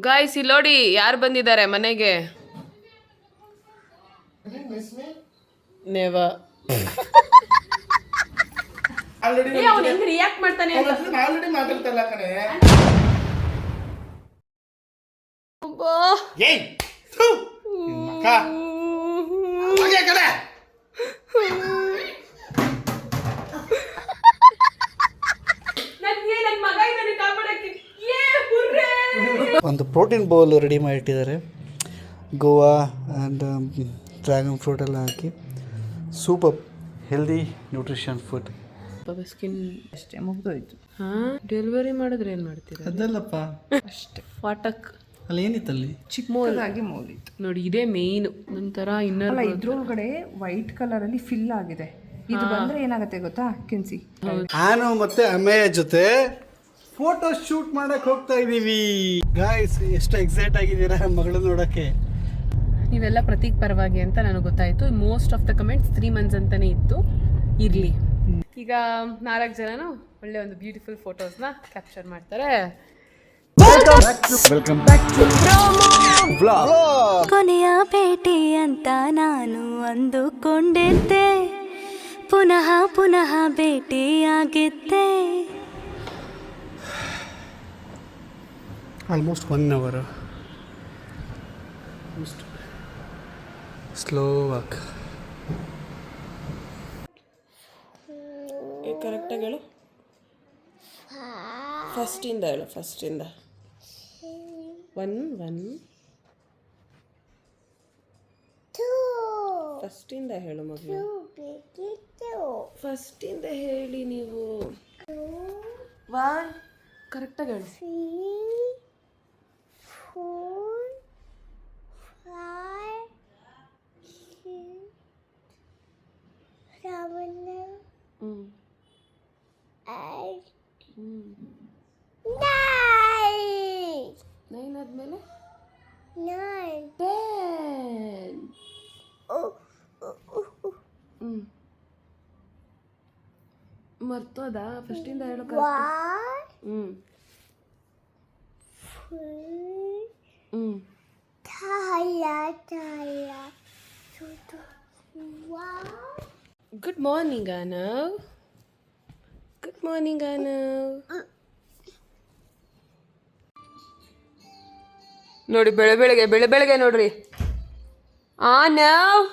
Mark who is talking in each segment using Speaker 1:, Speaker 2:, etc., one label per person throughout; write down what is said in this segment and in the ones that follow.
Speaker 1: Guys ಇಲ್ಲಿ ನೋಡಿ ಯಾರು ಬಂದಿದ್ದಾರೆ ಮನೆಗೆ. ನೆವರ್. ಅವನು ಹೆಂಗ್ ರಿಯಾಕ್ಟ್ ಮಾಡ್ತಾನೆ
Speaker 2: ಆಲ್ರೆಡಿ ಮಾತಾಡ್ತಲ್ಲ ಕಣೆ. ಏಯ್ ಥು ಮಕ್ಕ ಹೋಗೆ ಕಣೆ. ಒಂದು ಪ್ರೋಟೀನ್ ಬೌಲ್ ರೆಡಿ ಮಾಡಿಟ್ಟಿದ್ದಾರೆ. ಗೋವಾ ಆ್ಯಂಡ್ ಡ್ರ್ಯಾಗನ್ ಫ್ರೂಟ್ ಎಲ್ಲ ಹಾಕಿ super healthy nutrition food.
Speaker 1: Skin ಅಷ್ಟೇ ಮುಗ್ದೋಯ್ತು. ಡೆಲಿವರಿ ಮಾಡಿದ್ರೆ ಏನು ಮಾಡ್ತೀರಾ?
Speaker 2: ಅದಲ್ಲಪ್ಪ
Speaker 1: ಅಷ್ಟೇ ವಾಟಕ್
Speaker 2: ಅಲ್ಲಿ ಏನಿತ್ತಲ್ಲಿ
Speaker 3: ಚಿಕ್ಕದಾಗಿ ಮೌಲಿತ್ತು
Speaker 1: ನೋಡಿ. ಇದೇ ಮೇಯ್ನು. ನಂತರ ಇನ್ನರ್
Speaker 3: ಇದ್ರೊಳಗಡೆ ವೈಟ್ ಕಲರ್ ಅಲ್ಲಿ ಫಿಲ್ ಆಗಿದೆ. ಇದು ಬಂದ್ರೆ ಏನಾಗುತ್ತೆ ಗೊತ್ತಾ ಕೆನ್ಸಿ?
Speaker 2: ನಾನು ಮತ್ತೆ ಅಮ್ಮೆಯ ಜೊತೆ ಫೋಟೋ ಶೂಟ್ ಮಾಡಕ್ ಹೋಗ್ತಾ ಇದೀವಿ. ಗಾಯ್ಸ್ ಎಷ್ಟು ಎಕ್ಸೈಟ್ ಆಗಿದ್ದೀರಾ ಮಗಳು ನೋಡಕ್ಕೆ.
Speaker 1: ನೀವೆಲ್ಲ ಪ್ರತೀಕ್ ಪರವಾಗಿ ಅಂತ ನನಗೆ ಗೊತ್ತಾಯ್ತು. Most of the comments 3 months ಅಂತಾನೆ ಇತ್ತು. ಇರ್ಲಿ, ಈಗ 4 ಜನನು ಒಳ್ಳೆ ಒಂದು ಬ್ಯೂಟಿಫುಲ್ ಫೋಟೋಸ್ನ ಕ್ಯಾಪ್ಚರ್ ಮಾಡ್ತಾರೆ.
Speaker 2: Welcome back to vlog.
Speaker 4: ಕೊನೆಯ ಭೇಟಿ ಅಂತ ನಾನು ಅಂದುಕೊಂಡಿದ್ದೆ, ಪುನಃ ಪುನಃ ಭೇಟಿಯಾಗಿದ್ದೆ.
Speaker 2: Almost 1 hour slow walk.
Speaker 1: ಕರೆಕ್ಟಾಗಿ ಹೇಳು. ಫಸ್ಟಿಂದ ಹೇಳು. 1 1 ಫಸ್ಟಿಂದ ಹೇಳು ಮಗಳು. ಫಸ್ಟಿಂದ ಹೇಳಿ ನೀವು. 1 ಕರೆಕ್ಟಾಗಿ ಹೇಳಿ. 9 ಆದ್ಮೇಲೆ 10. ಮರ್ತೋದಾ? ಫಸ್ಟಿಂದ ಹೇಳು. Good morning Anav. Good morning Anav. ನೋಡಿ ಬೆಳಗ್ಗೆ ನೋಡ್ರಿ. ಆನವ್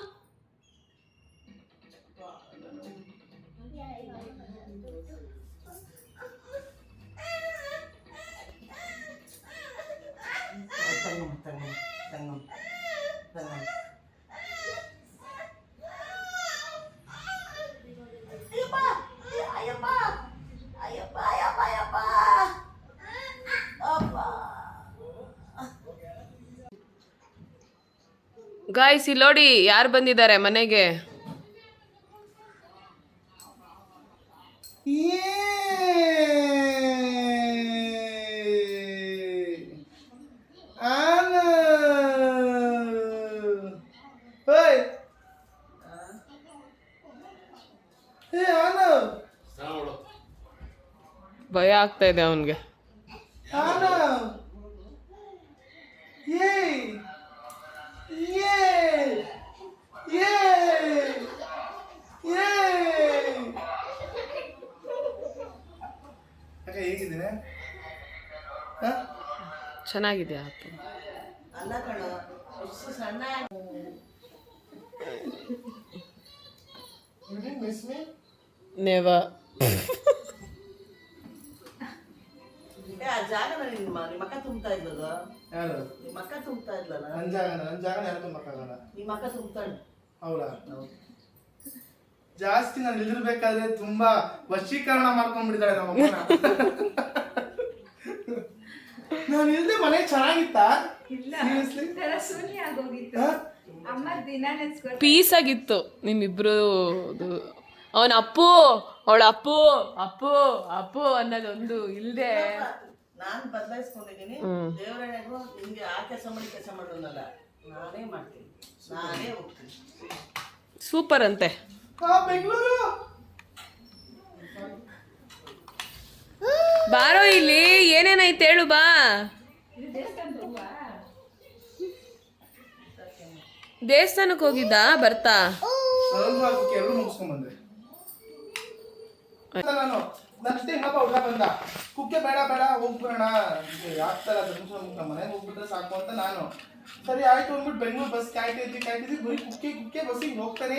Speaker 1: ಗಾಯ್ಸ್ ಇಲ್ಲಿ ನೋಡಿ ಯಾರು ಬಂದಿದ್ದಾರೆ ಮನೆಗೆ. ಭಯ ಆಗ್ತಾ ಇದೆ ಅವನಿಗೆ. ಚೆನ್ನಾಗಿದೆ ಅಪ್ಪ. ನೆವರ್.
Speaker 5: ಮಕ್ಕ ತುಂಬ್ತಾ ಇದ್ಲಲ್ಲ. ಮಕ್ಕ ತುಂಬ್ತಾ ಇದ್ಲಲ್ಲ.
Speaker 2: ನನ್ನ ಜಾಗ ಯಾರು ತುಂಬಕ್ಕಾಗಲ್ಲ.
Speaker 5: ನಿಮ್ಮ ಮಕ್ಕ ತುಂಬ್ತಾಳೆ.
Speaker 2: ಹೌದಾ? ಜಾಸ್ತಿ ನಾನು ಇಲ್ಲಿರ್ಬೇಕಾದ್ರೆ ತುಂಬಾ ವಶೀಕರಣ ಮಾಡ್ಕೊಂಡ್ಬಿಟ್ಟಿದ್ದಾಳೆ ನಮ್ಮಮ್ಮನ. ನಾನು ಇಲ್ದೆ ಮನೆ ಚೆನ್ನಾಗಿತ್ತ?
Speaker 1: ಪೀಸ್ ಆಗಿತ್ತು ನಿಮ್ಮಿಬ್ರು. ಅವನ ಅಪ್ಪು ಅವಳ ಅಪ್ಪು ಅಪ್ಪು ಅಪ್ಪು ಅನ್ನೋದೊಂದು ಇಲ್ದೆ
Speaker 5: ನಾನು ಬದಲಾಯಿಸ್ಕೊಂಡಿದ್ದೀನಿ. ದೇವರಾಣೆಗೂ ನಿಮ್ಗೆ ಆ ಕೆಲಸ ಮಾಡೋನಲ್ಲ, ನಾನೇ ಮಾಡ್ತೀನಿ, ನಾನೇ ಹೋಗ್ತೀನಿ.
Speaker 1: ಸೂಪರ್ ಅಂತೆ.
Speaker 2: ಬೆಂಗಳೂರು
Speaker 1: ಬಾರೋ ಇಲ್ಲಿ ಏನೇನೈತೆ ಹೇಳು ಬಾ. ದೇವಸ್ಥಾನಕ್ಕೆ ಹೋಗಿದ್ದ ಬರ್ತಾ
Speaker 2: ಎರಡು ಮುಗಿಸ್ಕೊಂಡ್ಬಂದೆ ನಾನು ನೆಕ್ಸ್ಟ್ ಹಬ್ಬ ಹುಡುಗ ಬಂದ ಕುಕ್ಕೆ ಬೇಡ ಬೇಡ ಹೋಗ್ಬೇಡ ಆಗ್ತಾರ ನಮ್ಮ ಮನೆಗೆ ಹೋಗ್ಬಿಟ್ರೆ ಸಾಕು ಅಂತ ನಾನು ಸರಿ ಆಯ್ತು ಅಂದ್ಬಿಟ್ಟು ಬೆಂಗಳೂರು ಬಸ್ ಕಾಯ್ತಿದ್ವಿ ಬರೀ ಕುಕ್ಕೆ ಬಸ್ಸಿಗೆ ಹೋಗ್ತಾನೆ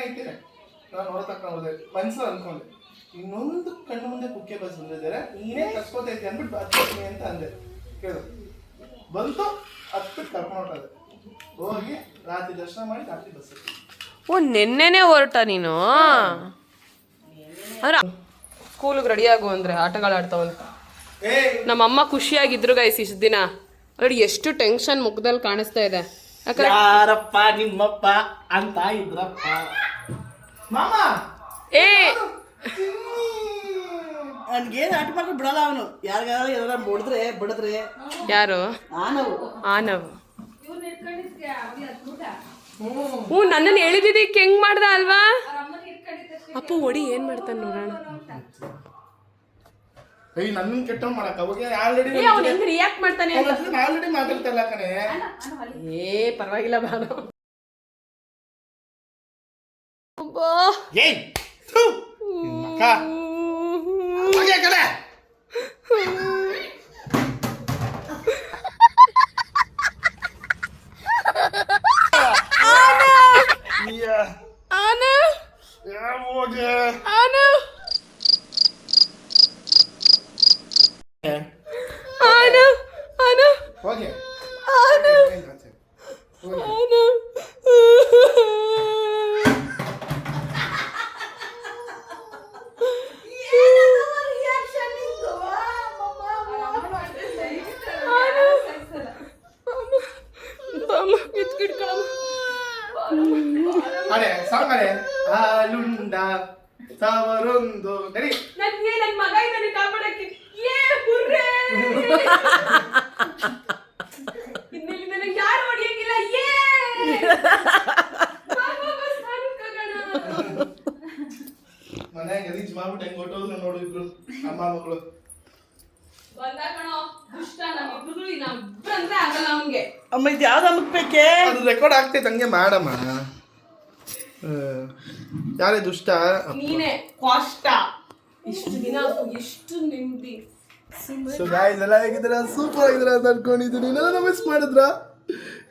Speaker 2: ಐತೆ ನಾನು ನೋಡತಕ್ಕ ಹೋದೆ ಮನ್ಸಲ್ಲಿ ಅನ್ಕೊಂಡೆ ಇನ್ನೊಂದು ಕಣ್ಣು ಮುಂದೆ ಕುಕ್ಕೆ ಬಸ್ ಬಂದಿದ್ದಾರೆ ನೀನೇ ಕಸ್ಕೋತೈತಿ ಅಂದ್ಬಿಟ್ಟು ಬರ್ತೀನಿ ಅಂತ ಅಂದೆ ಕೇಳು ಬಂತು 10 ಕರ್ಕೊಂಡು ಹೊರಟದೆ ಹೋಗಿ ರಾತ್ರಿ ದರ್ಶನ ಮಾಡಿ ರಾತ್ರಿ ಬಸ್
Speaker 1: ಓ ನೆನ್ನೆನೆ ಹೊರಟ ನೀನು ಅಂದ್ರೆ ಸ್ಕೂಲಿಗೆ ರೆಡಿ ಆಗು ಅಂದ್ರೆ ಆಟಗಳು ಆಡ್ತಾವಂತ ನಮ್ಮಮ್ಮ ಖುಷಿಯಾಗಿದ್ರು ಗೈಸ್ ಇಷ್ಟು ದಿನ ನೋಡಿ ಎಷ್ಟು ಟೆನ್ಷನ್ ಮುಖದಲ್ಲಿ ಕಾಣಿಸ್ತಾ ಇದೆ ಯಾಕಂದ್ರೆ
Speaker 5: ಯಾರಪ್ಪ ನಿಮ್ಮಪ್ಪ ಅಂತ ಇದ್ರಪ್ಪ ಮಾಮ
Speaker 1: ಏ
Speaker 5: ನನ್ಗೇನು ಆಟ ಮಾಡ್ಕೊಂಡು ಬಿಡಲ್ಲ ಅವನು ಯಾರಿಗಾರ ಏನಾರ ಬಡಿದ್ರೆ
Speaker 1: ಯಾರು
Speaker 5: ಆನವು
Speaker 1: ಆನವ್ ಹ್ಞೂ ನನ್ನನ್ನು ಹೇಳಿದಿದ್ದಕ್ಕೆ ಹೆಂಗ್ ಮಾಡ್ದ ಅಲ್ವಾ ಅಪ್ಪು ಒಡಿ ಏನ್ ಮಾಡ್ತಾನೆ ನೋಡೋಣ
Speaker 2: ನನ್ನ ಕೆಟ್ಟ ಮಾಡಕ್ ಅವಾಗ ಆಲ್ರೆಡಿ
Speaker 1: ಅವ್ನು ಹೆಂಗ್ ರಿಯಾಕ್ಟ್ ಮಾಡ್ತಾನೆ
Speaker 2: ಆಲ್ರೆಡಿ ಮಾತಾಡ್ತಲ್ಲ ಕಣೆ
Speaker 1: ಏ ಪರವಾಗಿಲ್ಲ ಬಾನು
Speaker 2: ಏಯ್ ಥು ಮಕ್ಕ ಹೋಗೆ ಕಡೆ ಹೋಗೆ ಅರೆ ಸಾಂಗರೆ ಹಾಲುಂಡ ಸಾವರೊಂದು ನಡಿ
Speaker 1: ನನ್ ಮಗ ಇದನ್ನ ಕಾಪಾಡಕ್ಕೆ ಏ ಹುರ್ರೆ ಇನ್ನೆಲ್ಲಿಂದ ನಂಗೆ ಯಾರು ಹೊಡಿಯಂಗಿಲ್ಲ ಏ
Speaker 2: ಮನೆ ಗಲೀಜ್ ಮಾಡ್ಬಿಟ್ಟು ಹೆಂಗ್ ಹೊಟ್ಟೋದ್ರು ನೋಡಿದ್ರು ಅಮ್ಮ ಮಗಳು
Speaker 5: ಅಮ್ಮ ಇದು ಯಾವ್ದು ಅಮ್ಮಕ್ಬೇಕೆ
Speaker 2: ಅದು ರೆಕಾರ್ಡ್ ಆಗ್ತೈತೆ ಹಂಗೆ ಮಾಡಮ್ಮ ಯಾರೇ ದುಷ್ಟ
Speaker 1: ನೀನೆ ಕಷ್ಟ ಇಷ್ಟು ದಿನ ಎಷ್ಟು ನೆಮ್ಮದಿ
Speaker 2: ಸೊ ಗಾಯ್ಸ್ ಎಲ್ಲ ಹೇಗಿದ್ದೀರಾ ಸೂಪರ್ ಆಗಿದ್ದೀರಾ ಅಂತ ಅನ್ಕೊಂಡಿದ್ದೀನಿ ಎಲ್ಲ ಮಿಸ್ ಮಾಡಿದ್ರ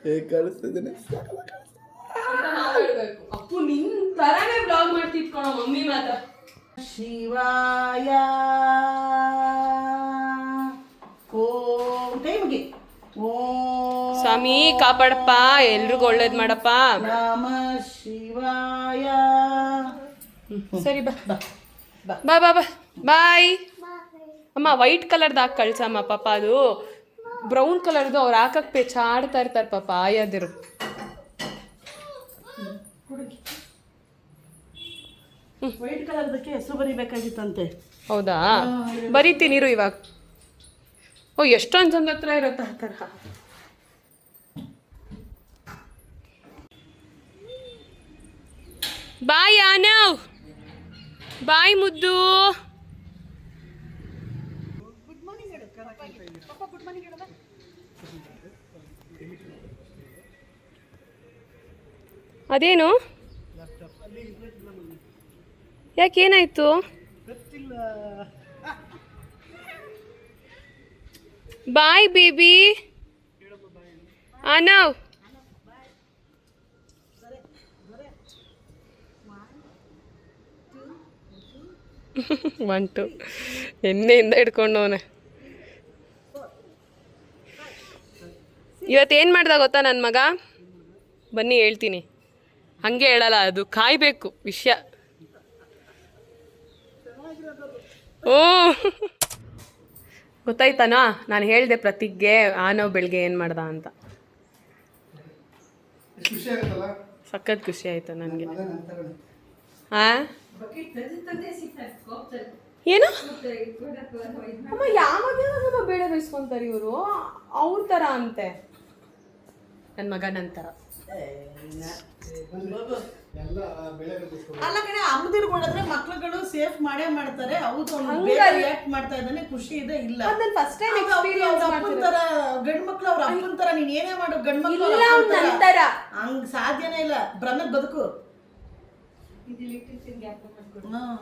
Speaker 2: ಹೇಗೆ ಕಾಣಿಸ್ತಿದ್ದೀನಿ
Speaker 1: ಅಪ್ಪು ನಿನ್ ತರನೇ ಬ್ಲಾಗ್ ಮಾಡ್ತಿದ್ಕೊಣ ಮಮ್ಮಿ ಮಾತ
Speaker 5: ಶಿವಾಯ ಓಂ ಕೈ ಮುಗಿ ಓಂ
Speaker 1: ಸ್ವಾಮಿ ಕಾಪಾಡಪ್ಪ ಎಲ್ರಿಗೂ ಒಳ್ಳೇದ್ ಮಾಡಪ್ಪ
Speaker 5: ನಮ ಶಿವಾಯ
Speaker 1: ಸರಿ ಬಾ ಬಾ ಬಾ ಬಾ ಬಾಯ್ ಅಮ್ಮ ವೈಟ್ ಕಲರ್ದು ಹಾಕಿ ಕಳ್ಸಮ್ಮ ಪಾಪ ಅದು ಬ್ರೌನ್ ಕಲರ್ದು ಅವ್ರು ಹಾಕಕ್ ಪೆಚಾಡ್ತಾ ಇರ್ತಾರೆ ಪಾಪ ಆಯದಿರು
Speaker 5: ವೈಟ್ ಕಲರ್ದಕ್ಕೆ ಹೆಸರು ಬರಿಬೇಕಾಗಿತ್ತಂತೆ
Speaker 1: ಹೌದಾ ಬರೀತೀನಿರು ಇವಾಗ ಓ ಎಷ್ಟೊಂದು ಜನದ ಹತ್ರ ಇರುತ್ತೆ ಆ ಥರ ಬಾಯ್ ಆನವ್ ಬಾಯ್ ಮುದ್ದು ಅದೇನು ಯಾಕೇನಾಯ್ತು ಬಾಯ್ ಬೇಬಿ ಆನವ್ ಬಂಟು ಎಣ್ಣೆಯಿಂದ ಹಿಡ್ಕೊಂಡವನೆ ಇವತ್ತೇನು ಮಾಡ್ದ ಗೊತ್ತಾ ನನ್ನ ಮಗ ಬನ್ನಿ ಹೇಳ್ತೀನಿ ಹಾಗೆ ಹೇಳಲ್ಲ ಅದು ಕಾಯಬೇಕು ವಿಷಯ ಓ ಗೊತ್ತಾಯ್ತಾನಾ ನಾನು ಹೇಳಿದೆ ಪ್ರತಿಗ್ಗೆ ಆನವ್ ಬೆಳಗ್ಗೆ ಏನು ಮಾಡ್ದ ಅಂತ
Speaker 2: ಖುಷಿ ಆಗುತ್ತಲ್ಲ
Speaker 1: ಸಖತ್ ಖುಷಿ ಆಯ್ತು ನನಗೆ ಹಾಂ ಏನು ಅಮ್ಮ ಯಾವಾಗ ಬೇಳೆ ಬೇಯಿಸ್ಕೊಂತಾರೆ ಇವರು ಅವ್ರ ಥರ ಅಂತೆ ನನ್ನ ಮಗ ನನ್ನ ಥರ
Speaker 5: ಅಲ್ಲ ಕಣೆ, ಅಮ್ಮದಿರು ಕೊಡಿದ್ರೆ ಮಕ್ಳುಗಳು ಸೇಫ್ ಮಾಡೇ ಮಾಡ್ತಾರೆ. ಹೌದು, ರಿಯಾಕ್ಟ್ ಮಾಡ್ತಾ ಇದ್ದಾನೆ, ಖುಷಿ ಇದೆ. ಇಲ್ಲ
Speaker 1: ಫಸ್ಟ್ ಟೈಮ್ ಎಕ್ಸ್ಪೀರಿಯನ್ಸ್
Speaker 5: ಅಪ್ಪನ ತರ ಗಂಡ್ ಮಕ್ಳು ಅವ್ರ ಅಪ್ಪನ ತರ ನೀನ್ ಏನೇ ಮಾಡು ಗಂಡ್ ಮಕ್ಳು ಹಂಗ್ ಸಾಧ್ಯನೇ ಇಲ್ಲ. ಬ್ರಹ್ಮದ್ ಬದುಕು.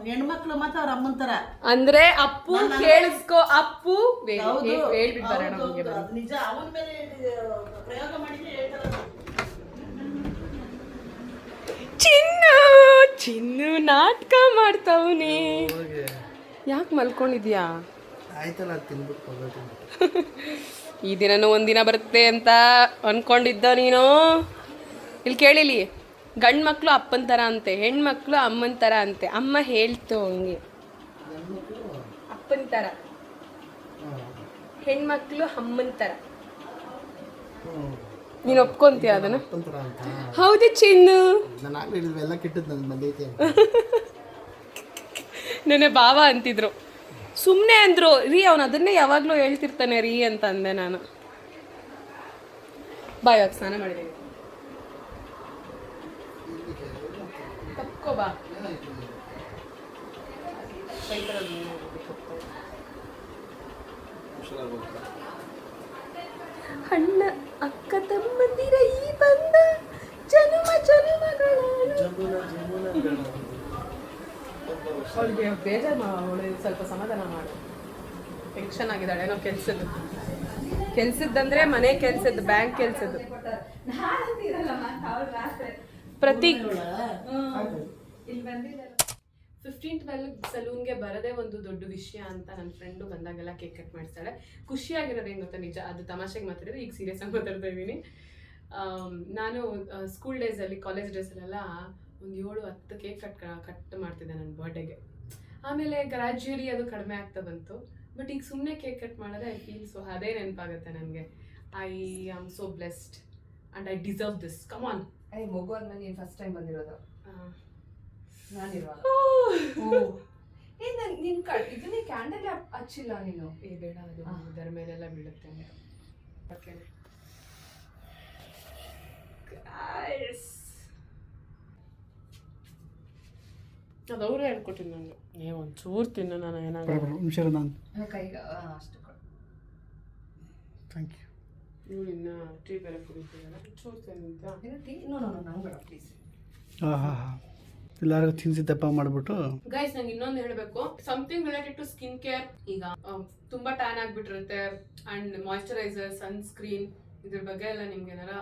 Speaker 5: ಹೆಣ್ಮಕ್ಳು ಮತ್ತೆ ಅವ್ರ ಅಮ್ಮನ ತರ.
Speaker 1: ಅಂದ್ರೆ ಅಪ್ಪು ಕೇಳಿಸ್ಕೋ, ಅಪ್ಪು
Speaker 5: ಹೌದು,
Speaker 1: ಹೇಳ್ಬಿಟ್ಟು ಬರೋಣ.
Speaker 5: ಹೌದು, ಅದು ನಿಜ. ಅವನ ಮೇಲೆ ಪ್ರಯೋಗ ಮಾಡಿದ್ರೆ ಹೇಳ್ತಾರೆ.
Speaker 1: ಚಿನ್ನು ನಾಟಕ ಮಾಡ್ತಾವನೆ. ಯಾಕೆ ಮಲ್ಕೊಂಡಿದ್ಯಾ?
Speaker 2: ಆಯ್ತಲ್ಲ ತಿನ್ಬಿಟ್ಟು
Speaker 1: ಈ ದಿನನೂ ಒಂದಿನ ಬರುತ್ತೆ ಅಂತ ಅನ್ಕೊಂಡಿದ್ದ ನೀನು. ಇಲ್ಲಿ ಕೇಳಿಲಿ, ಗಂಡು ಮಕ್ಕಳು ಅಪ್ಪನ ಥರ ಅಂತೆ, ಹೆಣ್ಮಕ್ಳು ಅಮ್ಮನ ಥರ ಅಂತೆ. ಅಮ್ಮ ಹೇಳ್ತು ಹಂಗೆ, ಅಪ್ಪನ ಥರ, ಹೆಣ್ಮಕ್ಳು ಅಮ್ಮನ ಥರ. ನೀನು ಒಪ್ಕೊಂತೀಯ ಅದನ್ನ? ಹೌದು ಚಿನ್ನು.
Speaker 2: ಎಲ್ಲ ಕೆಟ್ಟದ್ದು ನನ್ನ ಬಂದೈತೆ.
Speaker 1: ನೆನೆ ಭಾವ ಅಂತಿದ್ರು, ಸುಮ್ಮನೆ ಅಂದ್ರು ರೀ, ಅವನು ಅದನ್ನೇ ಯಾವಾಗಲೂ ಹೇಳ್ತಿರ್ತಾನೆ ರೀ ಅಂತ ಅಂದೆ ನಾನು. ಬಾ, ಇವಾಗ ಸ್ನಾನ ಮಾಡಿದ್ದೀನಿ. ತಪ್ಕೋ ಬಾ. ಅಣ್ಣ ಅಕ್ಕ ತಮ್ಮಂದಿರ ಈ ಬಂದ ಜನುಮ ಜನುಮಗಳ. ಅವಳಿಗೆ ಬೇಜಾರು ಅವಳು ಸ್ವಲ್ಪ ಸಮಾಧಾನ ಮಾಡು. ಟೆನ್ಷನ್ ಆಗಿದ್ದಾಳೆ ಏನೋ ಕೆಲ್ಸದ್ದಂದ್ರೆ ಮನೆ ಕೆಲ್ಸದ್ದು, ಬ್ಯಾಂಕ್ ಕೆಲ್ಸದ್ದು. ಪ್ರತೀಕ್ 15-12 ಸಲೂನ್ಗೆ ಬರದೇ ಒಂದು ದೊಡ್ಡ ವಿಷಯ ಅಂತ ನನ್ನ ಫ್ರೆಂಡು ಬಂದಾಗೆಲ್ಲ ಕೇಕ್ ಕಟ್ ಮಾಡಿಸ್ತಾಳೆ. ಖುಷಿಯಾಗಿರೋದು ಏನು ಗೊತ್ತಾ, ನಿಜ ಅದು ತಮಾಷೆಗೆ ಮಾತಾಡಿದ್ರೆ, ಈಗ ಸೀರಿಯಸ್ ಆಗಿ ಮಾತಾಡ್ತಾ ಇದ್ದೀನಿ. ನಾನು ಸ್ಕೂಲ್ ಡೇಸಲ್ಲಿ, ಕಾಲೇಜ್ ಡೇಸಲ್ಲೆಲ್ಲ ಒಂದು 7-10 ಕೇಕ್ ಕಟ್ ಮಾಡ್ತಿದ್ದೆ ನನ್ನ ಬರ್ಡೇಗೆ. ಆಮೇಲೆ ಗ್ರ್ಯಾಜುಯಲಿ ಅದು ಕಡಿಮೆ ಆಗ್ತಾ ಬಂತು. ಬಟ್ ಈಗ ಸುಮ್ಮನೆ ಕೇಕ್ ಕಟ್ ಮಾಡೋದೇ ಐ ಫೀಲ್ ಸೊ, ಅದೇ ನೆನಪಾಗುತ್ತೆ ನನಗೆ. I am so blessed and I deserve this. Come on.
Speaker 3: ಮಗು ಅಂದ್ಮೇಲೆ ನೀನು ಫಸ್ಟ್ ಟೈಮ್ ಬಂದಿರೋದು. ನಾನಿರುವಾಗ ಇದನ್ನೇ ಕ್ಯಾಂಡಲ್ ಹಚ್ಚಿಲ್ಲ ನೀನು.
Speaker 1: ಬೇಡ, ಅದು ಇದರ ಮೇಲೆಲ್ಲ ಬೀಳುತ್ತೆ ಅಂತ. ಓಕೆನಾ? ಅದು ಅವರೇ ಹೇಳ್ಕೊಟ್ಟಿದ್ದು ನನಗೆ. ಒಂಚೂರು ತಿನ್ನು, ನಾನು ಏನಾಗ
Speaker 3: ಕೈಗೆ ಅಷ್ಟು
Speaker 2: ಥ್ಯಾಂಕ್ ಯು.
Speaker 1: ನೀವು ಇನ್ನು ಟೀ ಬೇರೆ ಕುಡಿತೀರಲ್ಲ, ಚೂರು ತಿಂತ.
Speaker 3: ಟೀ ನಂಗೆ ಬೇಡ ಪ್ಲೀಸ್.
Speaker 2: ಎಲ್ಲರಿಗೂ ತಿನ್ಸಿ ದಪ್ಪ ಮಾಡಿಬಿಟ್ಟು.
Speaker 1: ಗೈಸ್, ನಂಗೆ ಇನ್ನೊಂದು ಹೇಳಬೇಕು, something related to skin care. ಈಗ ತುಂಬಾ ಟ್ಯಾನ್ ಆಗಿಬಿಟ್ಟಿರುತ್ತೆ ಅಂಡ್ ಮಾಯಿಶ್ಚರೈಸರ್, ಸನ್ಸ್ಕ್ರೀನ್, ಇದ್ರ ಬಗ್ಗೆ ಎಲ್ಲ ನಿಮ್ಗೆ ಏನಾರ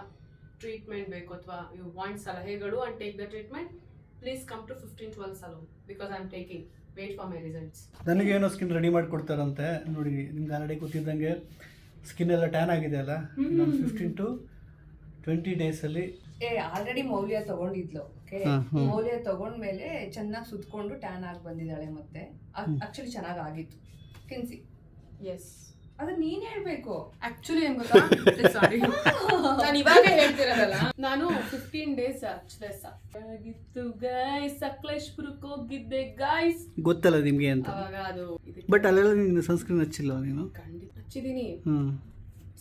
Speaker 1: ಟ್ರೀಟ್ಮೆಂಟ್ ಬೇಕು ಅಥವಾ ಯು ವಾಂಟ್ ಸಲಹೆಗಳು and take the treatment, please come to 15-12 salon because I am taking. Wait for my results.
Speaker 2: ನನಗೇನೋ ಸ್ಕಿನ್ ರೆಡಿ ಮಾಡಿ ಕೊಡ್ತಾರಂತೆ ನೋಡಿ. ನಿಮ್ಗೆ ಆಲ್ರೆಡಿ ಗೊತ್ತಿದ್ದಂಗೆ ಸ್ಕಿನ್ ಎಲ್ಲ ಟ್ಯಾನ್ ಆಗಿದೆ ಅಲ್ಲ, 15 to 20 ಡೇಸಲ್ಲಿ.
Speaker 3: ಆಲ್ರೆಡಿ ಮೌಲ್ಯ ತಗೊಂಡಿದ್ಲು. ಮೌಲ್ಯ ತಗೊಂಡ್ಮೇಲೆ ಚೆನ್ನಾಗಿ ಸುತ್ಕೊಂಡು ಟ್ಯಾನ್ ಆಗಿ ಬಂದಿದ್ದಾಳೆ. ಮತ್ತೆ ಆಕ್ಚುಲಿ ಚೆನ್ನಾಗಿ ಆಗಿತ್ತು ಕೆನ್ಸಿ.
Speaker 1: ಎಸ್,
Speaker 3: ಅದು ನೀನ್ ಹೇಳ್ಬೇಕು.
Speaker 1: ಆಕ್ಚುಲಿ ಏನ್ ಗೊತ್ತಾ, ಸಾರಿ ನಾನು ಇವಾಗ ಹೇಳ್ತಿರೋದಲ್ಲ, ನಾನು 15 ಡೇಸ್ ಹಚ್ಚಿದೆ ಸಾಗಿತ್ತು ಗೈಸ್. ಸಕಲೇಶ್ಪುರಕ್ಕೆ ಹೋಗಿದ್ದೆ ಗೈಸ್,
Speaker 2: ಗೊತ್ತಲ್ಲ ನಿಮ್ಗೆ ಅಂತ.
Speaker 1: ಅವಾಗ ಅದು
Speaker 2: ಬಟ್ ಅಲ್ಲೆಲ್ಲ ನೀನು ಸನ್ಸ್ಕ್ರೀನ್ ಹಚ್ಚಿಲ್ಲ ನೀನು?
Speaker 1: ಖಂಡಿತ ಹಚ್ಚಿದೀನಿ.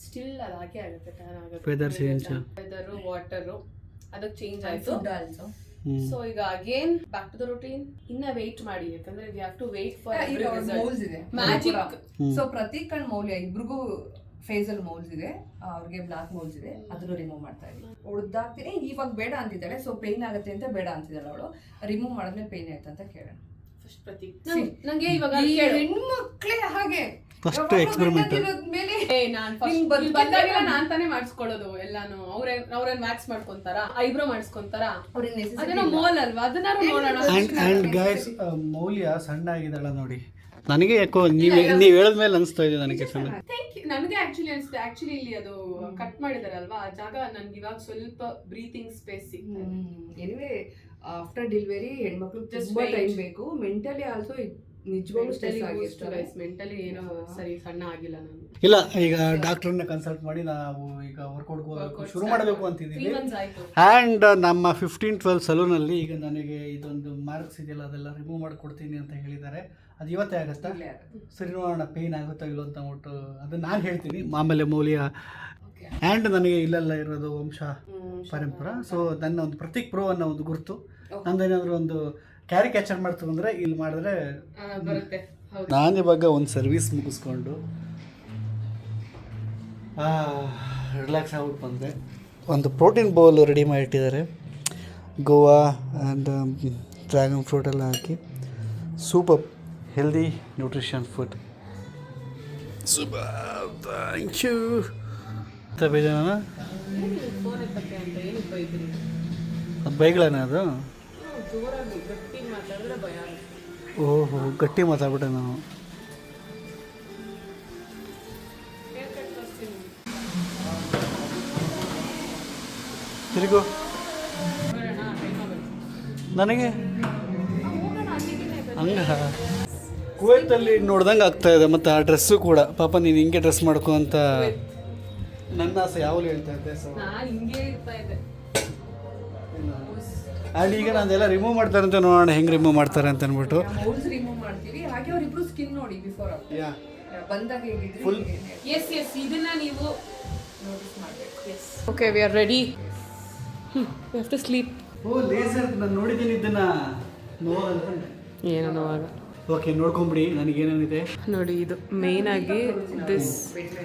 Speaker 1: ಸ್ಟಿಲ್ ಅದು ಹಾಗೆ ಆಗುತ್ತೆ, ಟ್ಯಾನ್ ಆಗುತ್ತೆ. ವೆದರ್, ವಾಟರ್ ಅದಕ್ಕೆ ಚೇಂಜ್ ಆಯ್ತು. ಸೊ ಈಗ again back to the routine. ಇನ್ನ ವೇಟ್ ಮಾಡಿ, ಯಾಕಂದ್ರೆ we have to wait for
Speaker 3: moulds ಇದೆ
Speaker 1: ಮ್ಯಾಜಿಕ್.
Speaker 3: ಸೊ ಪ್ರತೀಕ್ ಅಂಡ್ ಮೌಲ್ಯ ಇಬ್ರಿಗೂ ಫೇಸಲ್ ಮೌಲ್ಸ್ ಇದೆ, ಅವ್ರಿಗೆ ಬ್ಲಾಕ್ ಮೌಲ್ಸ್ ಇದೆ. ಅದನ್ನು ರಿಮೂವ್ ಮಾಡ್ತಾ ಇದ್ದೀನಿ. ಹೊಡ್ದಾಕ್ತೀನಿ. ಇವಾಗ ಬೇಡ ಅಂತಿದ್ದಾಳೆ, ಸೊ ಪೇನ್ ಆಗುತ್ತೆ ಅಂತ ಬೇಡ ಅಂತಿದ್ದಾಳೆ ಅವಳು. ರಿಮೂವ್ ಮಾಡಿದ್ಮೇಲೆ ಪೇನ್ ಆಯ್ತು ಅಂತ ಕೇಳೋಣ.
Speaker 1: ಫಸ್ಟ್ ಪ್ರತೀಕ್, ನಂಗೆ ಇವಾಗ
Speaker 3: ಹೆಣ್ಮಕ್ಳೇ ಹಾಗೆ
Speaker 2: ಫಸ್ಟ್ ಎಕ್ಸ್ಪೆರಿಮೆಂಟ್.
Speaker 1: ಬಂದಾಗೆಲ್ಲ ನಾನ್ ತಾನೇ ಮಾಡಿಸ್ಕೊಳ್ಳೋದು ಎಲ್ಲಾನು. ಅವ್ರೇನ್ ವ್ಯಾಕ್ಸ್ ಮಾಡ್ಕೊಂತಾರ, ಐಬ್ರೋ ಮಾಡಿಸ್ಕೊಂತಾರ, ಅದೇನೋ ಮೋಲ್ ಅಲ್ವಾ, ಅದನ್ನಾರು ನೋಡೋಣ.
Speaker 2: ಅಂಡ್ ಗೈಸ್, ಮೌಲ್ಯ ಸಣ್ಣ ಆಗಿದ್ದಾಳ ನೋಡಿ. ನನಗೆ ಯಾಕೋ ನೀವು ಹೇಳಿದ್ಮೇಲೆ ಅನಿಸ್ತಾ ಇದೆ ನನಗೆ ಸಣ್ಣ.
Speaker 1: ನನಗೆ ಆಕ್ಚುಲಿ ಅನಿಸುತ್ತೆ. ಆಕ್ಚುಲಿ ಇಲ್ಲಿ ಅದು ಕಟ್ ಮಾಡಿದಾರಲ್ವಾ, ಆ ಜಾಗ ನನ್ಗೆ ಇವಾಗ ಸ್ವಲ್ಪ ಬ್ರೀತಿಂಗ್ ಸ್ಪೇಸ್ ಸಿಗ್ತದೆ.
Speaker 3: ಎನಿವೇ ಆಫ್ಟರ್ ಡೆಲಿವರಿ ಹೆಣ್ಮಕ್ಳು ತುಂಬಾ ಟೈಮ್ ಬೇಕು. ಮೆಂಟಲಿ ಆಲ್ಸೋ ನಿಜವಾಗ್ಲೂ ಸ್ಟ್ರೆಸ್ ಆಗಿರ್ತಾರೆ.
Speaker 1: ಮೆಂಟಲಿ ಏನೋ ಸರಿ ಸಣ್ಣ ಆಗಿಲ್ಲ ನಾನು.
Speaker 2: ಇಲ್ಲ, ಈಗ ಡಾಕ್ಟರ್ನ ಕನ್ಸಲ್ಟ್ ಮಾಡಿ ನಾವು ಈಗ ವರ್ಕೌಟ್ ಶುರು ಮಾಡಬೇಕು ಅಂತಿದ್ದೀವಿ. ಆ್ಯಂಡ್ ನಮ್ಮ 15-12 ಸಲೂನಲ್ಲಿ ಈಗ ನನಗೆ ಇದೊಂದು ಮಾರ್ಕ್ಸ್ ಇದೆಯಲ್ಲ, ಅದೆಲ್ಲ ರಿಮೂವ್ ಮಾಡಿಕೊಡ್ತೀನಿ ಅಂತ ಹೇಳಿದ್ದಾರೆ. ಅದು ಇವತ್ತೇ ಆಗುತ್ತಾ? ಸರಿ, ನೋಡೋಣ ಪೇಯ್ನ್ ಆಗುತ್ತೋ ಇಲ್ಲೋ ಅಂತ ಅಂದ್ಬಿಟ್ಟು ಅದನ್ನು ನಾನು ಹೇಳ್ತೀನಿ. ಆಮೇಲೆ ಮೌಲ್ಯ ಆ್ಯಂಡ್ ನನಗೆ ಇಲ್ಲೆಲ್ಲ ಇರೋದು ವಂಶ
Speaker 6: ಪರಂಪರ. ಸೊ ನನ್ನ ಒಂದು ಪ್ರತೀಕ್ ಪ್ರೋ ಅನ್ನೋ ಒಂದು ಗುರುತು, ನಂದೇನಾದರೂ ಒಂದು ಕ್ಯಾರಿಕ್ಯಾಚರ್ ಮಾಡ್ತು ಅಂದರೆ ಇಲ್ಲಿ ಮಾಡಿದ್ರೆ
Speaker 1: ಬರುತ್ತೆ.
Speaker 6: ನಾನು ಇವಾಗ ಒಂದು ಸರ್ವಿಸ್ ಮುಗಿಸ್ಕೊಂಡು ರಿಲ್ಯಾಕ್ಸ್ ಆಗ್ಬಿಟ್ಟು ಬಂದೆ. ಒಂದು ಪ್ರೋಟೀನ್ ಬೌಲ್ ರೆಡಿ ಮಾಡಿಟ್ಟಿದ್ದಾರೆ, ಗೋವಾ ಆ್ಯಂಡ್ ಡ್ರ್ಯಾಗನ್ ಫ್ರೂಟ್ ಎಲ್ಲ ಹಾಕಿ. Super healthy nutrition food. Super, thank you. ಬೇಜಾನ ಅದು ಬೈಗಳೇನ ಅದು? ಓಹೋ, ಗಟ್ಟಿ ಮಾತಾಡ್ಬಿಟ್ಟೆ ನಾನು. ತಿರುಗು ನನಗೆ ಹಂಗ ಕುವೈತಲ್ಲಿ ನೋಡ್ದಂಗೆ ಆಗ್ತಾ ಇದೆ. ಮತ್ತು ಆ ಡ್ರೆಸ್ಸು ಕೂಡ ಪಾಪ ನೀನು ಹಿಂಗೆ ಡ್ರೆಸ್ ಮಾಡ್ಕೊ ಅಂತ ನನ್ನ ಆಸೆ ಯಾವಾಗಲೂ ಹೇಳ್ತಾ ಇದ್ದೆ. ಸೊ ಆ್ಯಂಡ್ ಈಗ ನಾನೆಲ್ಲ ರಿಮೂವ್ ಮಾಡ್ತಾರೆ ಅಂತ ನೋಡೋಣ ಹೆಂಗೆ ರಿಮೂವ್ ಮಾಡ್ತಾರೆ ಅಂತ ಅಂದ್ಬಿಟ್ಟು.
Speaker 3: ಮೌಲ್ಸ್ ರಿಮೂವ್ ಮಾಡ್ತೀವಿ. ಹಾಗೆ ಅವರಿಬ್ರು ಸ್ಕಿನ್ ನೋಡಿ ಬಿಫೋರ್
Speaker 6: ಯಾ
Speaker 3: ಬಂದಾಗ ಹೇಗಿದ್ರು
Speaker 6: ಫುಲ್
Speaker 1: ಎಸ್ ಇದನ್ನ ನೀವು ನೋಟಿಸ್ ಮಾಡಬೇಕು. Yes okay, we are ready. We have to sleep.
Speaker 6: Oh laser, ನಾನು ನೋಡಿದ್ದೀನಿ ಇದನ್ನು ನೋಡಂತ.
Speaker 1: ಏನೋ ನೋವಾಗ
Speaker 6: ಓಕೆ, ನೋಡ್ಕೊಂಬಿಡಿ ನನಗೇನೇನಿದೆ
Speaker 1: ನೋಡಿ. ಇದು ಮೇನ್ ಆಗಿ ದಿಸ್,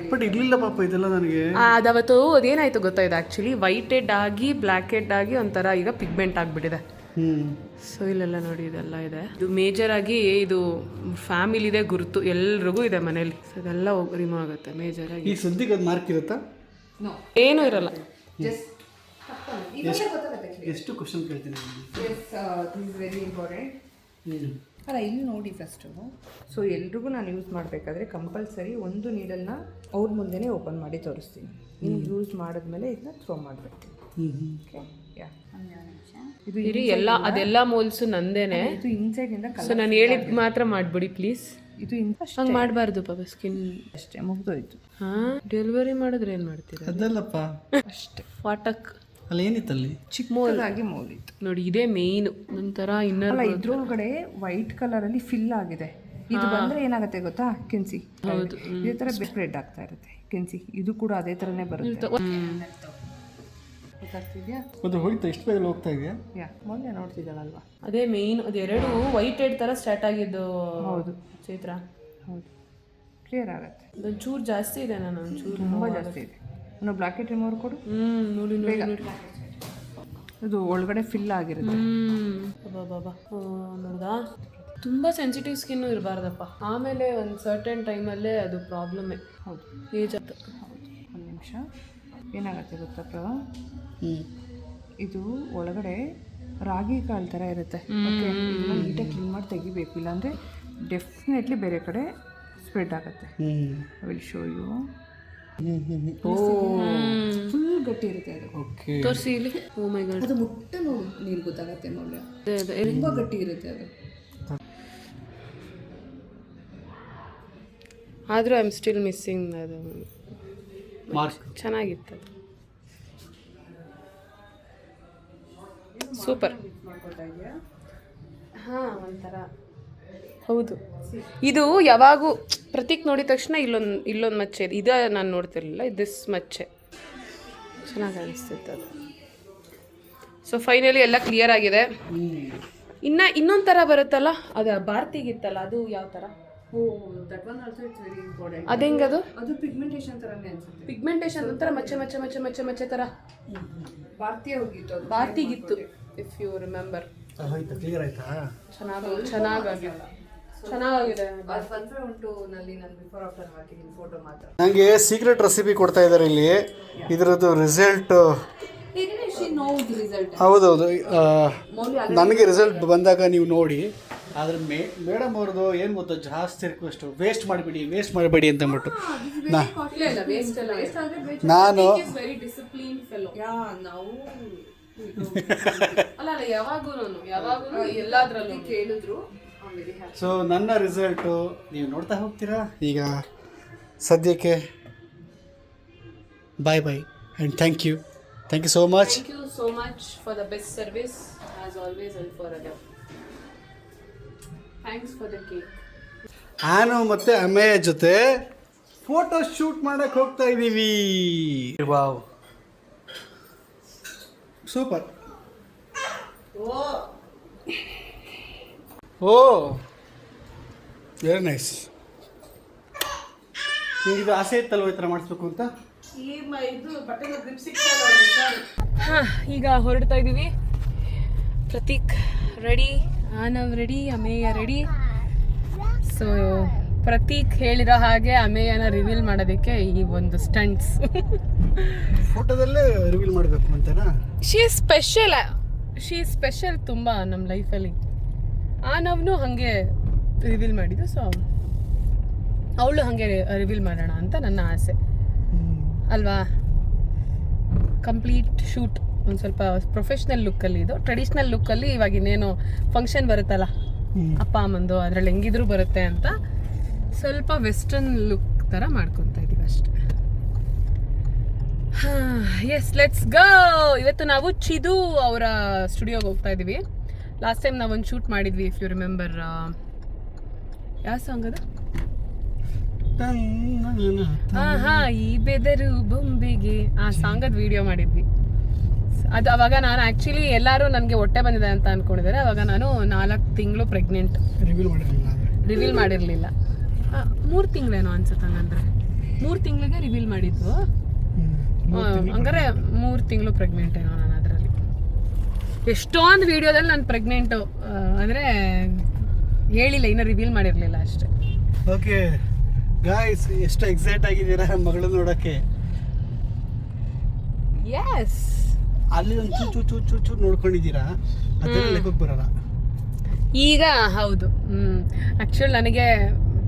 Speaker 6: ಬಟ್ ಇರಲಿಲ್ಲ ಪಾಪ ಇದೆಲ್ಲ ನನಗೆ.
Speaker 1: ಅದವತ್ತು ಅದೇನಾಯ್ತು ಗೊತ್ತಾ, ಇದು ಆ್ಯಕ್ಚುಲಿ ವೈಟ್ ಹೆಡ್ ಆಗಿ ಬ್ಲ್ಯಾಕ್ ಹೆಡ್ ಆಗಿ ಒಂಥರ ಈಗ ಪಿಗ್ಮೆಂಟ್ ಆಗಿಬಿಟ್ಟಿದೆ. ಸೊ ಇಲ್ಲೆಲ್ಲ ನೋಡಿ ಇದೆಲ್ಲ ಇದೆ. ಇದು ಮೇಜರ್ ಆಗಿ ಇದು ಫ್ಯಾಮಿಲಿದೆ ಗುರುತು, ಎಲ್ರಿಗೂ ಇದೆ ಮನೇಲಿ. ಸೊ ಇದೆಲ್ಲ ರಿಮೂವ್ ಆಗುತ್ತೆ ಮೇಜರ್ ಆಗಿ.
Speaker 6: ಈ ಸುದ್ದಿಗೆ ಅದು ಮಾರ್ಕ್ ಇರುತ್ತಾ?
Speaker 1: ಏನೂ ಇರಲ್ಲ.
Speaker 6: ಎಷ್ಟು ಕ್ವಶನ್ ಕೇಳ್ತೀನಿ.
Speaker 3: Very important. ಅಲ್ಲ ಇಲ್ಲಿ ನೋಡಿ ಫಸ್ಟು. ಸೊ ಎಲ್ರಿಗೂ ನಾನು ಯೂಸ್ ಮಾಡಬೇಕಾದ್ರೆ ಕಂಪಲ್ಸರಿ ಒಂದು ನೀಡಲ್ನ ಅವ್ರ ಮುಂದೆನೇ ಓಪನ್ ಮಾಡಿ ತೋರಿಸ್ತೀನಿ. ನೀವು ಯೂಸ್ ಮಾಡಿದ್ಮೇಲೆ ಇದನ್ನ ಥ್ರೋ ಮಾಡಬೇಕು. ಓಕೆ, ಯಾ ಇದು
Speaker 1: ಇರಿ ಎಲ್ಲ ಅದೆಲ್ಲ ಮೋಲ್ಸು ನಂದೇನೆ.
Speaker 3: ಇದು ಇನ್ಸೈಡಿಂದ
Speaker 1: ಸೊ ನಾನು ಹೇಳಿದ್ ಮಾತ್ರ ಮಾಡಿಬಿಡಿ ಪ್ಲೀಸ್.
Speaker 3: ಇದು
Speaker 1: ಹಂಗೆ ಮಾಡಬಾರ್ದು ಪಾಪ, ಸ್ಕಿನ್
Speaker 3: ಅಷ್ಟೇ ಮುಗಿದೋಯ್ತು.
Speaker 1: ಹಾಂ, ಡೆಲಿವರಿ ಮಾಡಿದ್ರೆ ಏನು ಮಾಡ್ತೀರಾ?
Speaker 6: ಅದಲ್ಲಪ್ಪ,
Speaker 3: ಅಷ್ಟೇ.
Speaker 1: ವಾಟಕ್
Speaker 6: ಅಲ್ಲಿ ಏನಿತ್ತಲ್ಲಿ?
Speaker 3: ಚಿಕ್ಕದಾಗಿ ಮೌಲಿತ್ತು
Speaker 1: ನೋಡಿ, ಇದೇ ಮೇಯ್ನು. ಒಂಥರ ಇನ್ನರ್
Speaker 3: ಅಲ್ಲ, ಇದ್ರೊಳಗಡೆ ವೈಟ್ ಕಲರಲ್ಲಿ ಫಿಲ್ ಆಗಿದೆ. ಇದು ಬಂದರೆ ಏನಾಗುತ್ತೆ ಗೊತ್ತಾ, ಕೆನ್ಸಿ. ಹೌದು, ಇದೇ ಥರ ಸ್ಪ್ರೆಡ್ ಆಗ್ತಾ ಇರುತ್ತೆ ಕೆನ್ಸಿ. ಇದು ಕೂಡ ಅದೇ ಥರನೇ ಬರುತ್ತೆ. ಗೊತ್ತಾಗ್ತಿದ್ಯಾ?
Speaker 6: ಅದು ಹೋಯ್ತು, ಎಷ್ಟು ಬೇಗ ಹೋಗ್ತಾ ಇದೆಯಾ?
Speaker 3: ಯಾ, ಮೊನ್ನೆ ನೋಡ್ತಿದ್ದಾಳಲ್ವಾ,
Speaker 1: ಅದೇ ಮೇಯ್ನ್. ಅದೆರಡು ವೈಟ್ ಹೆಡ್ ಥರ ಸ್ಟಾರ್ಟ್ ಆಗಿದ್ದು.
Speaker 3: ಹೌದು
Speaker 1: ಚೈತ್ರ,
Speaker 3: ಹೌದು, ಕ್ಲಿಯರ್ ಆಗುತ್ತೆ.
Speaker 1: ಒಂಚೂರು ಜಾಸ್ತಿ ಇದೆ, ನಾನು ಒಂಚೂರು
Speaker 3: ತುಂಬ ಜಾಸ್ತಿ ಇದೆ. ನಾನು ಬ್ಲ್ಯಾಕ್ ಹೆಡ್ ರಿಮೂವರ್ ಕೊಡು.
Speaker 1: ನೋಡಿ ನೋಡಿ ನೋಡಿ,
Speaker 3: ಇದು ಒಳಗಡೆ ಫಿಲ್ ಆಗಿರುತ್ತೆ.
Speaker 1: ಬಾಬಾ ನೋಡ್ದಾ, ತುಂಬ ಸೆನ್ಸಿಟಿವ್ ಸ್ಕಿನ್ನು ಇರಬಾರ್ದಪ್ಪ. ಆಮೇಲೆ ಒಂದು ಸರ್ಟನ್ ಟೈಮಲ್ಲೇ ಅದು ಪ್ರಾಬ್ಲಮ್ಮೇ.
Speaker 3: ಹೌದು,
Speaker 1: ಏಜ್ ಆಗ್ತದೆ.
Speaker 3: ಒಂದು ನಿಮಿಷ. ಏನಾಗುತ್ತೆ ಗೊತ್ತಾ ಪ್ರಭಾ, ಇದು ಒಳಗಡೆ ರಾಗಿ ಕಾಳು ಥರ ಇರುತ್ತೆ. ಓಕೆ, ನೀಟಾಗಿ ಕ್ಲೀನ್ ಮಾಡಿ ತೆಗಿಬೇಕು, ಇಲ್ಲಾಂದರೆ ಡೆಫಿನೆಟ್ಲಿ ಬೇರೆ ಕಡೆ ಸ್ಪ್ರೆಡ್ ಆಗುತ್ತೆ. I will show you. Full ಗಟ್ಟಿ ಇರುತ್ತೆ ಅದು.
Speaker 6: ಓಕೆ,
Speaker 1: ತೋರಿಸಿ ಇಲ್ಲಿ. ಓ ಮೈ ಗಾಡ್,
Speaker 3: ಅದು ಮುಟ್ಟ ನೋಡಿ ನೀರು ಗೊತ್ತಾಗತ್ತೆ ಮೌಲ್ಯ. ತುಂಬ ಗಟ್ಟಿ ಇರುತ್ತೆ ಅದು.
Speaker 1: ಆದರೂ ಐ ಆಮ್ ಸ್ಟಿಲ್ ಮಿಸ್ಸಿಂಗ್. ಅದು
Speaker 6: ಮಾರ್ಕ್
Speaker 1: ಚೆನ್ನಾಗಿತ್ತು. ಸೂಪರ್. ಹಾಂ, ಒಂಥರ ಹೌದು. ಇದು ಯಾವಾಗೂ ಪ್ರತೀಕ್ ನೋಡಿದ ತಕ್ಷಣ ಇಲ್ಲೊಂದು ಮಚ್ಚೆ ಇದೆ. ಇದು ನಾನು ನೋಡ್ತಿರ್ಲಿಲ್ಲ, ದಿಸ್ ಮಚ್ಚೆ ಚೆನ್ನಾಗಿ ಅನಿಸ್ತಿತ್ತು ಅದು. ಸೊ ಫೈನಲಿ ಎಲ್ಲ ಕ್ಲಿಯರ್ ಆಗಿದೆ. ಇನ್ನೊಂದು ಥರ ಬರುತ್ತಲ್ಲ, ಅದು ಭಾರತಿಗಿತ್ತಲ್ಲ, ಅದು ಯಾವ ಥರ?
Speaker 3: That one also it's very important.
Speaker 1: ಅದು ಹೆಂಗದು?
Speaker 3: ಅದು ಪಿಗ್ಮೆಂಟೇಷನ್ ಥರನೇ ಅನ್ಸುತ್ತೆ.
Speaker 1: ಪಿಗ್ಮೆಂಟೇಷನ್ ಒಂಥರ ಮಚ್ಚೆ ಮಚ್ಚೆ ಮಚ್ಚೆ ಮಚ್ಚೆ ಮಚ್ಚೆ ಥರ
Speaker 3: ಭಾರತೀಯ ಹೋಗಿತ್ತು ಅದು.
Speaker 1: ಭಾರತಿಗಿತ್ತು, ಇಫ್ ಯು ರಿಮೆಂಬರ್.
Speaker 6: ಹೋಯ್ತಾ? ಕ್ಲಿಯರ್ ಆಯ್ತಾ?
Speaker 1: ಚೆನ್ನಾಗಿದೆ.
Speaker 3: ಅದು ಬಂದರೆ ಉಂಟು ನಲ್ಲಿ ನಾನು ಬಿಫೋರ್ ಆಫ್ಟರ್ ಹಾಕಿದ್ದೀನಿ ಫೋಟೋ ಮಾತ್ರ.
Speaker 6: ನನಗೆ ಸೀಕ್ರೆಟ್ ರೆಸಿಪಿ ಕೊಡ್ತಾ ಇದ್ದಾರೆ ಇಲ್ಲಿ. ಇದರದ್ದು ರಿಸಲ್ಟ್ ಹೌದೌದು, ನನಗೆ ರಿಸಲ್ಟ್ ಬಂದಾಗ ನೀವು ನೋಡಿ. ಆದರೆ ಮೇಡಮ್ ಅವ್ರದ್ದು ಏನು ಗೊತ್ತಾ, ಜಾಸ್ತಿ ರಿಕ್ವೆಸ್ಟು, ವೇಸ್ಟ್ ಮಾಡಿಬಿಡಿ ಅಂತ ಅಂದ್ಬಿಟ್ಟು ನಾನು
Speaker 3: ಕೇಳಿದ್ರು.
Speaker 6: ಸೊ ನನ್ನ ರಿಸಲ್ಟು ನೀವು ನೋಡ್ತಾ ಹೋಗ್ತೀರಾ. ಈಗ ಸದ್ಯಕ್ಕೆ bye and thank you so much.
Speaker 1: Thank you so much for the best service as always and forever. Thanks for the cake.
Speaker 6: ನಾನು ಮತ್ತು ಅಮ್ಮೆಯ ಜೊತೆ ಫೋಟೋ ಶೂಟ್ ಮಾಡಕ್ಕೆ ಹೋಗ್ತಾ ಇದ್ದೀವಿ. Wow, super.
Speaker 5: Oh
Speaker 6: oh very nice. ನಿಮಗಿದು ಆಸೆ ಇತ್ತಲ್ವ ಈ ಥರ ಮಾಡಿಸ್ಬೇಕು ಅಂತ?
Speaker 5: ಇದು ಬಟ್ಟೆಗೆ ಗ್ರಿಪ್ ಸಿಗ್ತಾ
Speaker 1: ಹಾಂ, ಈಗ ಹೊರಡ್ತಾ ಇದ್ದೀವಿ. Prateek ready, Anav ready, Ameya ready. So Prateek ಹೇಳಿರೋ ಹಾಗೆ ಅಮೇಯನ ರಿವೀಲ್ ಮಾಡೋದಕ್ಕೆ ಈ ಒಂದು ಸ್ಟಂಟ್ಸ್.
Speaker 6: ಫೋಟೋದಲ್ಲೇ ರಿವೀಲ್ ಮಾಡಬೇಕು ಅಂತನಾ?
Speaker 1: ಶೀ ಸ್ಪೆಷಲ್ ತುಂಬ ನಮ್ಮ ಲೈಫಲ್ಲಿ. ಆನವ್ನು ಹಾಗೆ ರಿವೀಲ್ ಮಾಡಿದ್ದು, ಸೊ ಅವಳು ಹಾಗೆ ರಿವೀಲ್ ಮಾಡೋಣ ಅಂತ ನನ್ನ ಆಸೆ ಅಲ್ವಾ. ಕಂಪ್ಲೀಟ್ ಶೂಟ್ ಒಂದು ಸ್ವಲ್ಪ ಪ್ರೊಫೆಷ್ನಲ್ ಲುಕ್ಕಲ್ಲಿ, ಇದು ಟ್ರೆಡಿಷ್ನಲ್ ಲುಕ್ಕಲ್ಲಿ. ಇವಾಗ ಇನ್ನೇನು ಫಂಕ್ಷನ್ ಬರುತ್ತಲ್ಲ ಅಪ್ಪ ಅಮ್ಮಂದು, ಅದರಲ್ಲಿ ಹೆಂಗಿದ್ರು ಬರುತ್ತೆ ಅಂತ ಸ್ವಲ್ಪ ವೆಸ್ಟರ್ನ್ ಲುಕ್ ಥರ ಮಾಡ್ಕೊತಾ ಇದ್ದೀವಿ ಅಷ್ಟೇ. Yes, let's go. ಇವತ್ತು ನಾವು ಚಿದು ಅವರ ಸ್ಟುಡಿಯೋಗೆ ಹೋಗ್ತಾ ಇದ್ದೀವಿ. ಲಾಸ್ಟ್ ಟೈಮ್ ನಾವೊಂದು ಶೂಟ್ ಮಾಡಿದ್ವಿ, ಇಫ್ ಯು ರಿಮೆಂಬರ್. ಯಾವ ಸಾಂಗ್ ಅದು? ಹಾ, ಈ ಬೆದರು ಬೊಂಬೆಗೆ, ಆ ಸಾಂಗದ ವಿಡಿಯೋ ಮಾಡಿದ್ವಿ. ಅದು ಅವಾಗ ನಾನು ಆ್ಯಕ್ಚುಲಿ ಎಲ್ಲರೂ ನನಗೆ ಹೊಟ್ಟೆ ಬಂದಿದೆ ಅಂತ ಅಂದ್ಕೊಂಡಿದ್ದಾರೆ. ಅವಾಗ ನಾನು 4 ತಿಂಗಳು ಪ್ರೆಗ್ನೆಂಟ್. ರಿವೀಲ್ ಮಾಡಿರಲಿಲ್ಲ. 3 ತಿಂಗಳೇನೋ ಅನ್ಸುತ್ತೆ ಹಂಗಂದ್ರೆ. 3 ತಿಂಗಳಿಗೆ ರಿವೀಲ್ ಮಾಡಿದ್ದು. ಹಂಗಾರೆ 3 ತಿಂಗಳು ಪ್ರೆಗ್ನೆಂಟ್ ಏನೋ ನಾನು ಅದರಲ್ಲಿ. ಎಷ್ಟೊಂದು ವಿಡಿಯೋದಲ್ಲಿ ನಾನು ಪ್ರೆಗ್ನೆಂಟು ಅಂದರೆ ಹೇಳಿಲ್ಲ, ಇನ್ನೂ ರಿವೀಲ್ ಮಾಡಿರಲಿಲ್ಲ ಅಷ್ಟೇ.
Speaker 6: ಓಕೆ ಗಾಯ್ಸ್, ಎಷ್ಟು ಎಕ್ಸೈಟ್ ಆಗಿದ್ದೀರಾ ಮಗಳು ನೋಡೋಕ್ಕೆ.
Speaker 1: ಎಸ್,
Speaker 6: ಅಲ್ಲಿ ಒಂದು ಚೂಚು ನೋಡ್ಕೊಂಡಿದ್ದೀರಾ, ಅದೆಲ್ಲ ಲೆಕ್ಕಕ್ಕೆ ಬರಲ್ಲ
Speaker 1: ಈಗ. ಹೌದು. ಆ್ಯಕ್ಚುಲಿ ನನಗೆ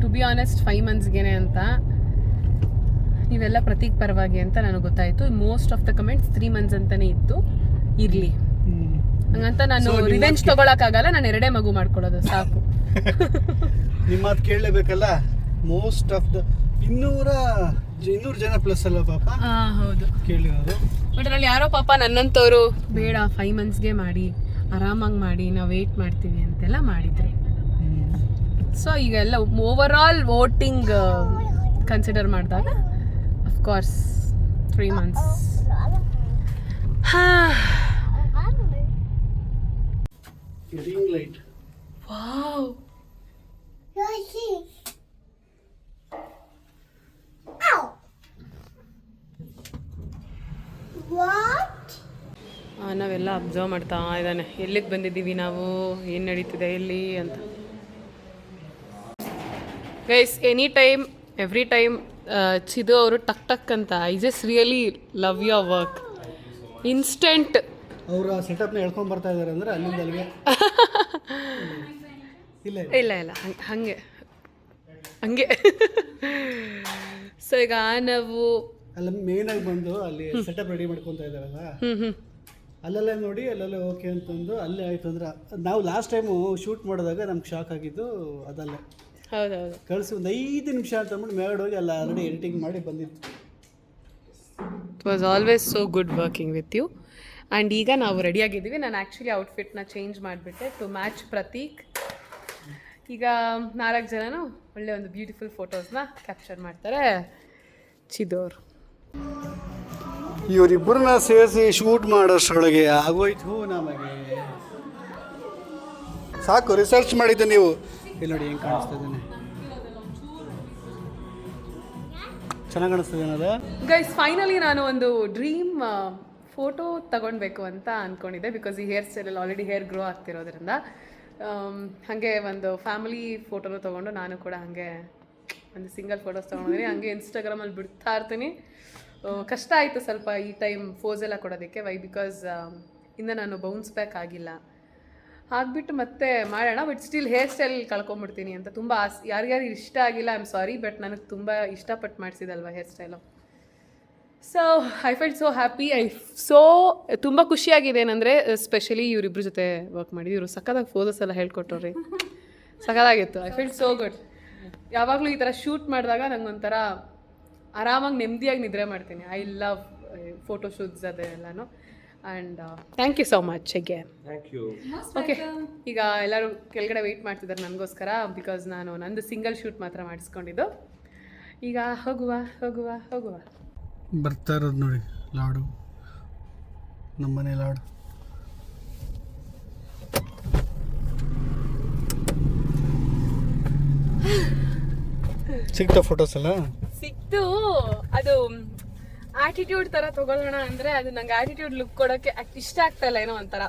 Speaker 1: ಟು ಬಿ ಆನೆಸ್ಟ್ 5 ಮಂತ್ಸ್ಗೇನೆ ಅಂತ, ನೀವೆಲ್ಲ ಪ್ರತೀಕ್ ಪರವಾಗಿ ಅಂತ ನನಗೆ ಗೊತ್ತಾಯಿತು. Most of the comments 3 months ಅಂತಲೇ ಇತ್ತು. ಇರಲಿ ಹಂಗಂತ ನಾನು ರಿವೆಂಜ್ ತೊಗೊಳಕ್ಕಾಗಲ್ಲ, ನಾನು 2 ಮಗು ಮಾಡ್ಕೊಳ್ಳೋದು ಸಾಕು.
Speaker 6: ನಿಮ್ಮ ಮಾತು ಕೇಳಲೇಬೇಕಲ್ಲ. ಮೋಸ್ಟ್ ಆಫ್ ದ 200 ಜನ ಪ್ಲಸ್ ಅಲ್ಲ ಪಾಪ
Speaker 1: ಹೌದು
Speaker 6: ಕೇಳಿರೋದು.
Speaker 1: ಬಟ್ ಅದ್ರಲ್ಲಿ ಯಾರೋ ಪಾಪ ನನ್ನಂತವರು ಬೇಡ 5 ಮಂತ್ಸ್ಗೆ ಮಾಡಿ, ಆರಾಮಾಗಿ ಮಾಡಿ, ನಾವು ವೇಟ್ ಮಾಡ್ತೀವಿ ಅಂತೆಲ್ಲ ಮಾಡಿದ್ರು. ಸೊ ಈಗ ಎಲ್ಲ ಓವರ್ ಆಲ್ ವೋಟಿಂಗ್ ಕನ್ಸಿಡರ್ ಮಾಡಿದಾಗ of course 3 months.
Speaker 6: Ring light.
Speaker 1: Wow, ನಾವೆಲ್ಲ ಅಬ್ಸರ್ವ್ ಮಾಡ್ತಾ ಇದ್ದಾನೆ, ಎಲ್ಲಿಗೆ ಬಂದಿದ್ದೀವಿ ನಾವು, ಏನು ನಡೀತಿದೆ ಎಲ್ಲಿ ಅಂತ. Guys, any time every time Chidu ಅವರು ಟಕ್ ಅಂತ, I just really love your work. Instant
Speaker 6: ಅವರ ಸೆಟಪ್ನ ಹೇಳ್ಕೊಂಡು ಬರ್ತಾ ಇದ್ದಾರೆ ಅಂದರೆ ಅಲ್ಲಿಂದ ಅಲ್ಲಿಗೆ.
Speaker 1: ಇಲ್ಲ ಹಾಗೆ ಸೊ ಈಗ ನಾವು
Speaker 6: ಅಲ್ಲ ಮೇನಾಗಿ ಬಂದು ಅಲ್ಲಿ ಸೆಟಪ್ ರೆಡಿ ಮಾಡ್ಕೊತಾ ಇದ್ದಾರಲ್ಲ, ಅಲ್ಲೆಲ್ಲ ನೋಡಿ ಅಲ್ಲೆಲ್ಲ ಓಕೆ ಅಂತಂದು ಅಲ್ಲೇ ಆಯಿತು ಅಂದ್ರೆ. ನಾವು ಲಾಸ್ಟ್ ಟೈಮು ಶೂಟ್ ಮಾಡಿದಾಗ ನಮ್ಗೆ ಶಾಕ್ ಆಗಿದ್ದು ಅದಲ್ಲೇ.
Speaker 1: ಹೌದೌದು,
Speaker 6: ಕಳಿಸಿ ಒಂದು 5 ನಿಮಿಷ ಅಂತ ಅಂದ್ಬಿಟ್ಟು ಮೇಗಡೆ ಹೋಗಿ ಅಲ್ಲ ಆಲ್ರೆಡಿ ಎಡಿಟಿಂಗ್ ಮಾಡಿ ಬಂದಿತ್ತು.
Speaker 1: It was always so good working with you. And ಈಗ ನಾವು ರೆಡಿಯಾಗಿದ್ದೀವಿ. ನಾನು ಆ್ಯಕ್ಚುಲಿ ಔಟ್ಫಿಟ್ನ ಚೇಂಜ್ ಮಾಡಿಬಿಟ್ಟೆ ಟು ಮ್ಯಾಚ್ ಪ್ರತೀಕ್. ಈಗ 4 ಜನನು ಒಳ್ಳೆ ಒಂದು ಬ್ಯೂಟಿಫುಲ್ ಫೋಟೋಸ್ನ ಕ್ಯಾಪ್ಚರ್ ಮಾಡ್ತಾರೆ ಚಿದು ಅವರು.
Speaker 6: ಇವರಿಬ್ಬರನ್ನ ಸೇರಿಸಿ ಶೂಟ್ ಮಾಡೋಷ್ಟರೊಳಗೆ ಆಗೋಯ್ತು ನಮಗೆ. ಸಾಕು, ರಿಸರ್ಚ್ ಮಾಡಿದ್ದೆ ನೀವು. ಇಲ್ಲಿ ನೋಡಿ ಹೆಂಗೆ ಕಾಣಿಸ್ತಾ ಇದ್ದಾನೆ, ಚೆನ್ನಾಗಿ ಕಾಣಿಸ್ತದೆ ಅದು.
Speaker 1: ಗೈಸ್, ಫೈನಲಿ ನಾನು ಒಂದು ಡ್ರೀಮ್ ಫೋಟೋ ತಗೊಳ್ಬೇಕು ಅಂತ ಅಂದ್ಕೊಂಡಿದ್ದೆ. ಬಿಕಾಸ್ ಈ ಹೇರ್ ಸ್ಟೈಲಲ್ಲಿ ಆಲ್ರೆಡಿ ಹೇರ್ ಗ್ರೋ ಆಗ್ತಿರೋದ್ರಿಂದ ಹಾಗೆ ಒಂದು ಫ್ಯಾಮಿಲಿ ಫೋಟೋನು ತೊಗೊಂಡು ನಾನು ಕೂಡ ಹಾಗೆ ಒಂದು ಸಿಂಗಲ್ ಫೋಟೋಸ್ ತೊಗೊಂಡಿದ್ದೀನಿ. ಹಾಗೆ ಇನ್ಸ್ಟಾಗ್ರಾಮಲ್ಲಿ ಬಿಡ್ತಾ ಇರ್ತೀನಿ. ಕಷ್ಟ ಆಯಿತು ಸ್ವಲ್ಪ ಈ ಟೈಮ್ ಫೋಸ್ ಎಲ್ಲ ಕೊಡೋದಕ್ಕೆ. ವೈ ಬಿಕಾಸ್ ಇಂದ ನಾನು ಬೌನ್ಸ್ ಬ್ಯಾಕ್ ಆಗಿಲ್ಲ. ಹಾಕ್ಬಿಟ್ಟು ಮತ್ತೆ ಮಾಡೋಣ, ಬಟ್ ಸ್ಟಿಲ್ ಹೇರ್ ಸ್ಟೈಲ್ ಕಳ್ಕೊಂಬಿಡ್ತೀನಿ ಅಂತ ತುಂಬ ಯಾರ್ಯಾರು ಇಷ್ಟ ಆಗಿಲ್ಲ, ಐ ಆಮ್ ಸಾರಿ. ಬಟ್ ನನಗೆ ತುಂಬ ಇಷ್ಟಪಟ್ಟು ಮಾಡಿಸಿದಲ್ವ hair style. So I felt so happy. ತುಂಬ ಖುಷಿಯಾಗಿದೆ ಏನಂದರೆ, ಸ್ಪೆಷಲಿ ಇವರಿಬ್ಬರ ಜೊತೆ ವರ್ಕ್ ಮಾಡಿದ್ವಿ. ಇವರು ಸಖತ್ತಾಗಿ ಫೋಟೋಸ್ ಎಲ್ಲ ಹೇಳ್ಕೊಟ್ಟವ್ರಿ, ಸಖತ್ತಾಗಿತ್ತು. I felt so good. ಯಾವಾಗಲೂ ಈ ಥರ ಶೂಟ್ ಮಾಡಿದಾಗ ನಂಗೊಂಥರ ಆರಾಮಾಗಿ ನೆಮ್ಮದಿಯಾಗಿ ನಿದ್ರೆ ಮಾಡ್ತೀನಿ. ಐ ಲವ್ ಫೋಟೋ ಶೂಟ್ಸ್ ಅದೆಲ್ಲನೂ. And thank you so much again. Okay, ಈಗ ಎಲ್ಲರೂ ಕೆಳಗಡೆ ವೆಯ್ಟ್ ಮಾಡ್ತಿದ್ದಾರೆ ನನಗೋಸ್ಕರ. ಬಿಕಾಸ್ ನಾನು ನಂದು ಸಿಂಗಲ್ ಶೂಟ್ ಮಾತ್ರ ಮಾಡಿಸ್ಕೊಂಡಿದ್ದು. ಈಗ ಹೋಗುವ
Speaker 6: ಬರ್ತಾ ಇರೋದು ನೋಡಿ ಲಾಡು, ನಮ್ಮನೆ ಲಾಡು. ಸಿಗ್ತಾ ಫೋಟೋಸ್ ಎಲ್ಲ
Speaker 1: ಸಿಕ್ತು. ಅದು ಆಟಿಟ್ಯೂಡ್ ತರ ತಗೊಳ್ಳೋಣ ಅಂದ್ರೆ ಅದು ನಂಗೆ ಆಟಿಟ್ಯೂಡ್ ಲುಕ್ ಕೊಡಕ್ಕೆ ಇಷ್ಟ ಆಗ್ತಾ ಇಲ್ಲ, ಏನೋ ಒಂಥರ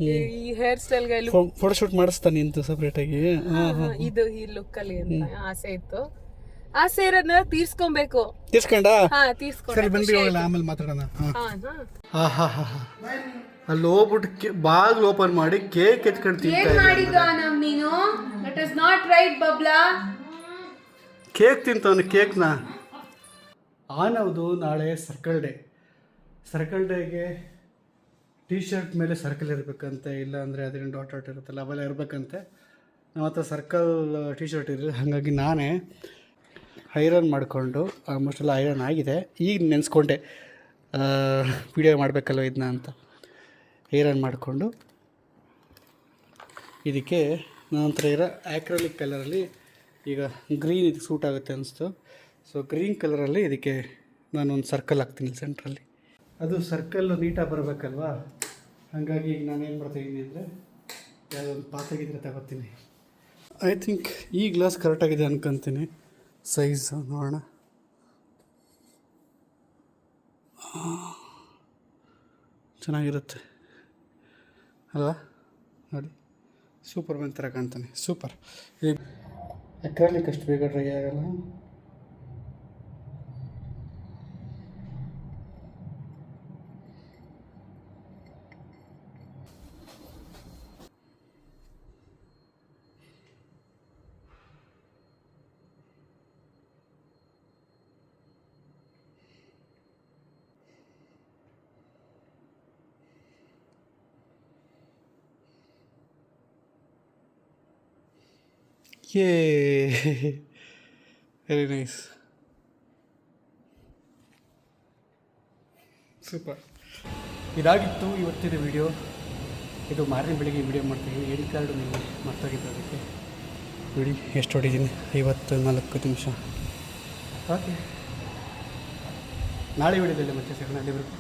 Speaker 1: ಈ ಹೇರ್ ಸ್ಟೈಲ್ಗೆ
Speaker 6: ಫೋಟೋಶೂಟ್ ಮಾಡಿಸ್ತಾನೆ ನಿಂತು ಸಪ್ರೇಟಾಗಿ.
Speaker 1: ಇದು ಈ ಲುಕ್ ಅಲ್ಲಿ ಅಂತ ಆಸೆ ಇತ್ತು. ಆಸೆ ಇರೋದನ್ನ ತೀರ್ಸ್ಕೊಬೇಕು.
Speaker 6: ತೀರ್ಸ್ಕೊಂಡ
Speaker 1: ಹಾ
Speaker 6: ಸರಿ
Speaker 1: ತೀರ್ಸ್ಕೊಂಡು
Speaker 6: ಬನ್ರಿ ಹೋಗಲ್ಲ, ಆಮೇಲೆ ಮಾತಾಡೋಣ. ಅಲ್ಲಿ ಹೋಗ್ಬಿಟ್ಟು ಬಾಗ್ಲು ಓಪನ್ ಮಾಡಿ ಕೇಕ್ ಎತ್ಕೊಂಡು ತಿಂತ
Speaker 1: ನೀನು that is not right Babla.
Speaker 6: Cake ತಿಂತವನು ಕೇಕ್ನ. ಆನವ್ದು ನಾಳೆ ಸರ್ಕಲ್ ಡೇ. ಸರ್ಕಲ್ ಡೇಗೆ ಟೀ ಶರ್ಟ್ ಮೇಲೆ ಸರ್ಕಲ್ ಇರಬೇಕಂತೆ, ಇಲ್ಲ ಅಂದರೆ ಅದೇನು ಡಾಟ್ ಡಾಟ್ ಇರುತ್ತಲ್ಲ ಅವೆಲ್ಲ ಇರಬೇಕಂತೆ. ನಮ್ಮ ಹತ್ರ ಸರ್ಕಲ್ ಟೀ ಶರ್ಟ್ ಇರಲಿ, ಹಾಗಾಗಿ ನಾನೇ ಐರನ್ ಮಾಡಿಕೊಂಡು ಆಲ್ಮೋಸ್ಟ್ ಎಲ್ಲ ಐರನ್ ಆಗಿದೆ. ಈಗ ನೆನೆಸ್ಕೊಂಡೆ ವಿಡಿಯೋ ಮಾಡಬೇಕಲ್ವ ಇದನ್ನ ಅಂತ. ಐರನ್ ಮಾಡಿಕೊಂಡು ಇದಕ್ಕೆ ನಂತರ ಇರೋ ಆ್ಯಕ್ರಲಿಕ್ ಕಲರಲ್ಲಿ ಈಗ ಗ್ರೀನ್ ಇದಕ್ಕೆ ಸೂಟ್ ಆಗುತ್ತೆ ಅನಿಸ್ತು. ಸೊ ಗ್ರೀನ್ ಕಲರಲ್ಲಿ ಇದಕ್ಕೆ ನಾನೊಂದು ಸರ್ಕಲ್ ಹಾಕ್ತೀನಿ ಸೆಂಟ್ರಲ್ಲಿ. ಅದು ಸರ್ಕಲ್ಲು ನೀಟಾಗಿ ಬರಬೇಕಲ್ವಾ, ಹಾಗಾಗಿ ಈಗ ನಾನೇನು ಮಾಡ್ತಾಯಿದ್ದೀನಿ ಅಂದರೆ ಯಾವುದೊಂದು ಪಾತ್ರೆಗಿದ್ರೆ ತಗೋತೀನಿ. ಐ ಥಿಂಕ್ ಈ ಗ್ಲಾಸ್ ಕರೆಕ್ಟಾಗಿದೆ ಅನ್ಕೊತೀನಿ. ಸೈಜು ನೋಡೋಣ. ಚೆನ್ನಾಗಿರುತ್ತೆ ಅಲ್ವಾ, ನೋಡಿ ಸೂಪರ್ ಮ್ಯಾನ್ ಥರ ಕಾಣ್ತಾನೆ. ಸೂಪರ್. ಈಗ ಅಕ್ರಾಲಿಕ್ ಅಷ್ಟು ಬೇಗ ಡ್ರೈ ಆಗಲ್ಲ. Very nice, super. ಇದಾಗಿತ್ತು ಇವತ್ತಿನ ವಿಡಿಯೋ. ಇದು ಮಾರನೇ ಬೆಳಿಗ್ಗೆ ವಿಡಿಯೋ ಮಾಡ್ತೀವಿ. ಎಂಡ್ ಕಾರ್ಡು ನೀವು ಮರ್ತೋಗಿದ್ದು, ಅದಕ್ಕೆ ನೋಡಿ ಎಷ್ಟು ಹೊಡಿದ್ದೀನಿ, 54 ನಿಮಿಷ. ಓಕೆ, ನಾಳೆ ವಿಡಿಯೋದಲ್ಲಿ ಮತ್ತೆ ಸಿಗೋಣ. ಅಲ್ಲಿವರೆಗೂ